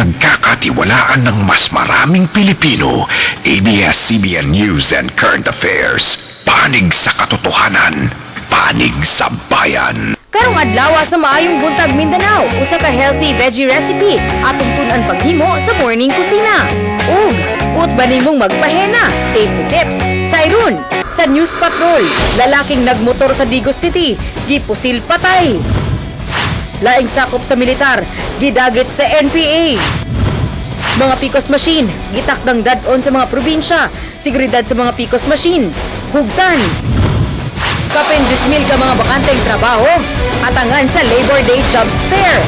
Pinagkakatiwalaan ng mas maraming Pilipino. ABS-CBN News and Current Affairs. Panig sa katotohanan. Panig sa bayan. Karong adlaw sa maayong buntag Mindanao, usa ka healthy veggie recipe atong tun-an paghimo sa morning kusina. Ug put ba nimong magpahena? Safety tips. Sayron sa News Patrol, lalaking nagmotor sa Digos City, gipusil patay. Laing sakop sa militar, gidagit sa NPA. Mga PCOS machine, gitakdang dadon sa mga probinsya. Seguridad sa mga PCOS machine, hugtan. Kapin 10,000 ka mga bakanteng trabaho, atangan sa Labor Day Jobs Fair.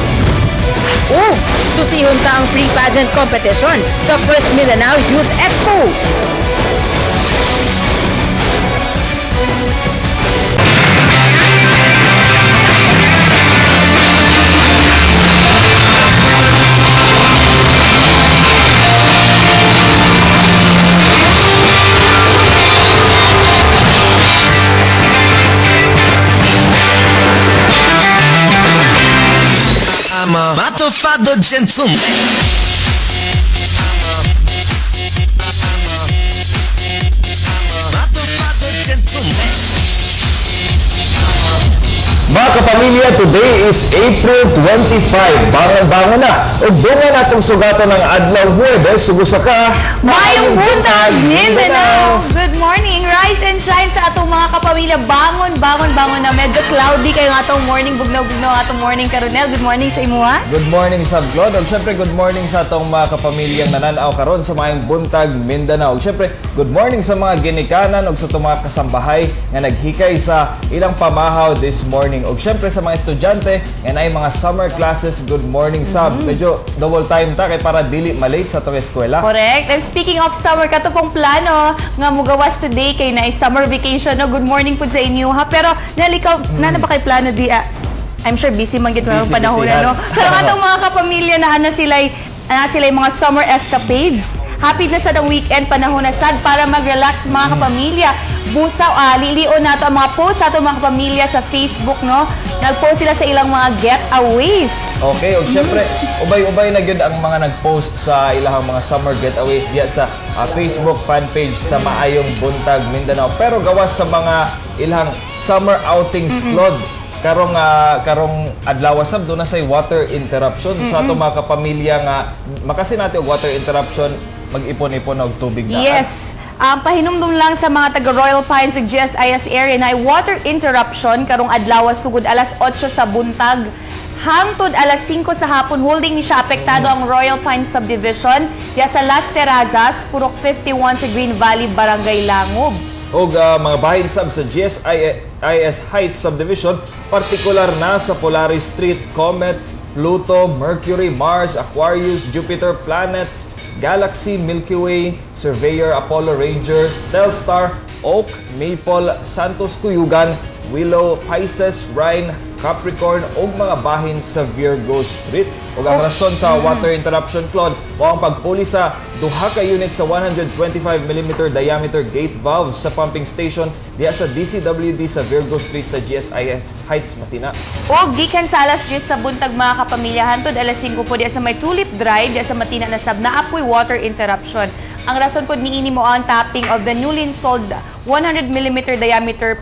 O, susihon ta ang pre-pageant competition sa First Mindanao Youth Expo. I'm a motherfucker gentleman. Mga kapamilya, today is April 25. Bangon-bangon na. O dungan natong sugatan ng adlaw Huwebes, sugusa ka. Mayong buntag, Mindanao! Good morning, rise and shine sa atong mga kapamilya. Bangon na. Medyo cloudy kayo nga atong morning, bugnaw-bugnaw atong morning Karonel. Good morning sa imuha. Good morning sa Glod. O syempre, good morning sa atong mga kapamilyang nananaw karon sa Mayong buntag, Mindanao. O syempre, good morning sa mga ginikanan o sa itong mga kasambahay nga naghikay sa ilang pamahaw this morning. O syempre sa mga estudyante nga ay mga summer classes, good morning sab. Medyo double time ta kay para dili malate sa itong eskwela. Correct. And speaking of summer, kato pong plano nga mugawas today kay na summer vacation. No? Good morning po sa inyo ha. Pero nalikaw, na ba kay plano di? I'm sure busy man gid mga panahon na, no? Pero atong mga kapamilya na sila yung mga summer escapades. Happy na sa dang weekend, panahon na sad para mag-relax mga kapamilya. Busaw, lilio na ito ang mga post sa itong mga kapamilya sa Facebook, no? Nag-post sila sa ilang mga getaways. Okay, o syempre, ubay-ubay na yun ang mga nag-post sa ilang mga summer getaways diya sa Facebook fanpage sa Maayong Buntag, Mindanao. Pero gawas sa mga ilang summer outings, Claude, karong adlaw sab do na say water interruption sa ato mga kapamilya nga makasin natin og water interruption, mag-ipon-ipon og tubig na. Yes. Pahinumdum lang sa mga taga Royal Pines ug GSIS area na water interruption karong adlaw sugod alas 8 sa buntag hangtod alas 5 sa hapon. Holding ni siya apektado ang Royal Pines Subdivision diya sa Las Terrazas, Purok 51 sa Green Valley, Barangay Langob. O mga bahin sab sa GSIS Heights Subdivision, partikular na sa Polaris Street, Comet, Pluto, Mercury, Mars, Aquarius, Jupiter, Planet, Galaxy, Milky Way, Surveyor, Apollo, Rangers, Telstar, Oak, Maple, Santos, Cuyugan, Willow, Pisces, Rhine, Capricorn o mga bahin sa Virgo Street. O ang rason sa water interruption, Claude, o ang pagpuli sa duha ka unit sa 125mm diameter gate valves sa pumping station diya sa DCWD sa Virgo Street sa GSIS Heights, Matina. O gikan sa alas 10 sa buntag mga kapamilya hantod alas 5 po diya sa may Tulip Drive diya sa Matina na sab na apoy water interruption. Ang rason po niini mo ang tapping of the newly installed 100mm diameter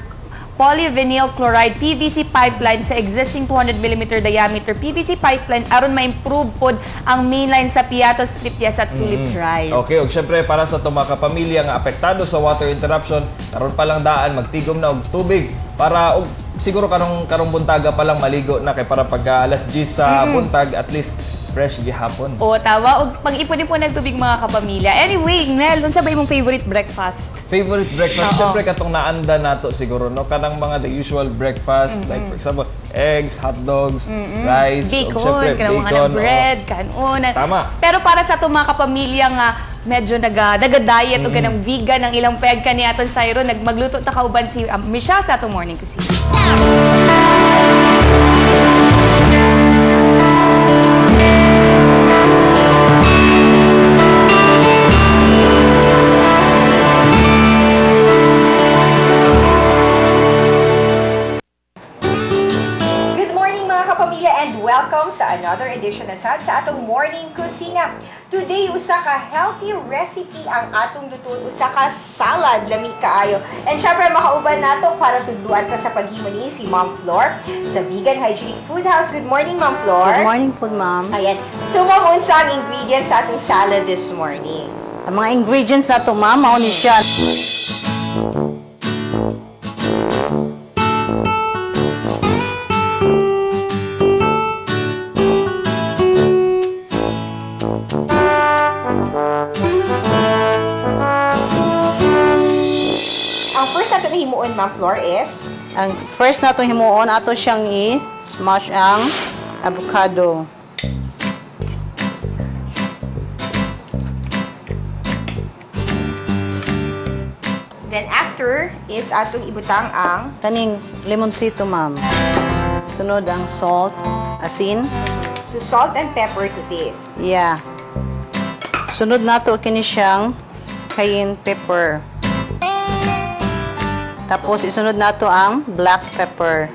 polyvinyl chloride PVC pipeline sa existing 200mm diameter PVC pipeline aron ma-improve pod ang mainline sa Piato Street diya sa Tulip Drive. Okay, og syempre para sa itong mga kapamilya nga apektado sa water interruption, karon pa lang daan magtigom na og tubig para og siguro karong buntaga pa lang maligo na kay para pag alas 10 sa buntag at least fresh gihapon. O tawa og pag-ipon-ipon nagtubig mga kapamilya. Anyway, Nel, unsa ba imong favorite breakfast? Favorite breakfast, syempre katong naanda nato siguro no kanang mga the usual breakfast like for example eggs, hot dogs, rice, bacon, syempre bacon, bread, kanon. Tama. Pero para sa itong mga kapamilya nga medyo naga-diet o kanang vegan ang ilang peg kaniaton sayro magluto ta kauban si Misha sa atong morning kusina. pamilya, and welcome sa another edition na sa atong Morning Kusina. Today, usa ka healthy recipe ang atong lutuon, usa ka salad, lami kaayo. And syempre, makauban nato para tudluan ta sa paghimo ni si Ma'am Flor sa Vegan Hygienic Food House. Good morning, Ma'am Flor. Good morning po, ma'am. Ayan. So, Ma'am, unsa ang ingredients sa atong salad this morning? Ang mga ingredients na to, ma'am, mao ni siya. Ang first natin na himuon, Ma'am Flor, is Ang first na to himuon, ato siyang i-smash ang avocado. then after is atong ibutang ang Taning limonsito, ma'am. Sunod ang salt, asin. so salt and pepper to taste. Yeah. Sunod na to kini siyang cayenne pepper. Tapos isunod na to ang black pepper.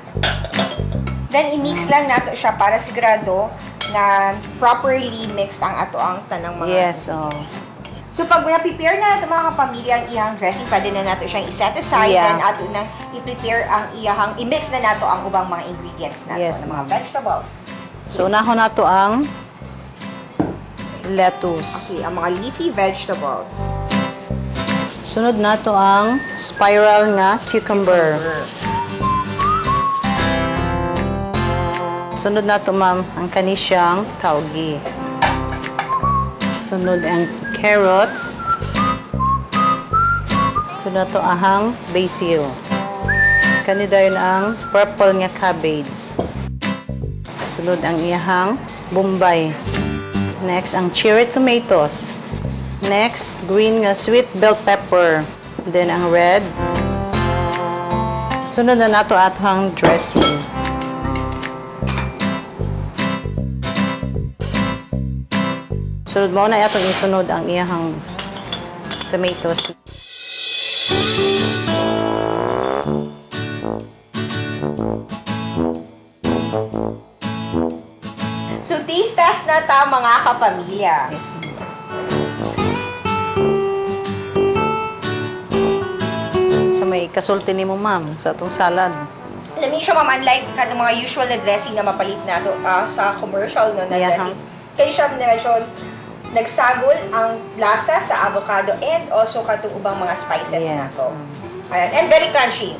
Then, i-mix lang nato siya para sigurado na properly mixed ang ato ang tanang mga Yes, oh. So, pag na-prepare na nato mga kapamilya ang iyang dressing, pwede na nato siyang i-set aside Yeah. and ato nang i-prepare ang iyang, i-mix na nato ang ubang mga ingredients nato, Yes, ng mga ma'am. vegetables. So, unahon na to ang lettuce. Okay, ang mga leafy vegetables. Sunod na to ang spiral nga cucumber. Sunod na to, ma'am, ang kanisyang taugi. Sunod ang carrots. Sunod na to ahang basil. Kani dayon ang purple nga cabbage. Sunod ang iyahang bombay. Next ang cherry tomatoes. Next, green nga sweet bell pepper. Then ang red. Sunod na nato atong dressing. Sunod mo na atong isunod ang iyahang tomatoes. So, taste test na ta mga kapamilya. Yes, ma'am. So may kasulti ni mo, ma'am, sa atong salad. Alam niyo siya, ma'am, unlike ka ng mga usual na dressing na mapalit na to, sa commercial no, na Yeah. dressing. Kaya siya medyo nagsagol ang lasa sa avocado and also katong ubang mga spices na Yes. to. Ayan. And very crunchy.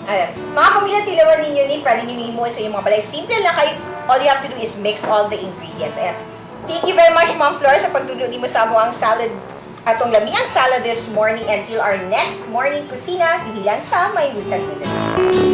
Ayan. Mga pamilya, tilawan ninyo ni, pwede nyo himuon sa inyong mga balay. Simple lang kayo. All you have to do is mix all the ingredients. And thank you very much, Ma'am Flor, sa pagtulong mo sa mo ang salad, atong lamiang salad this morning. Until our next morning kusina, hihilan sa may buntag-buntag.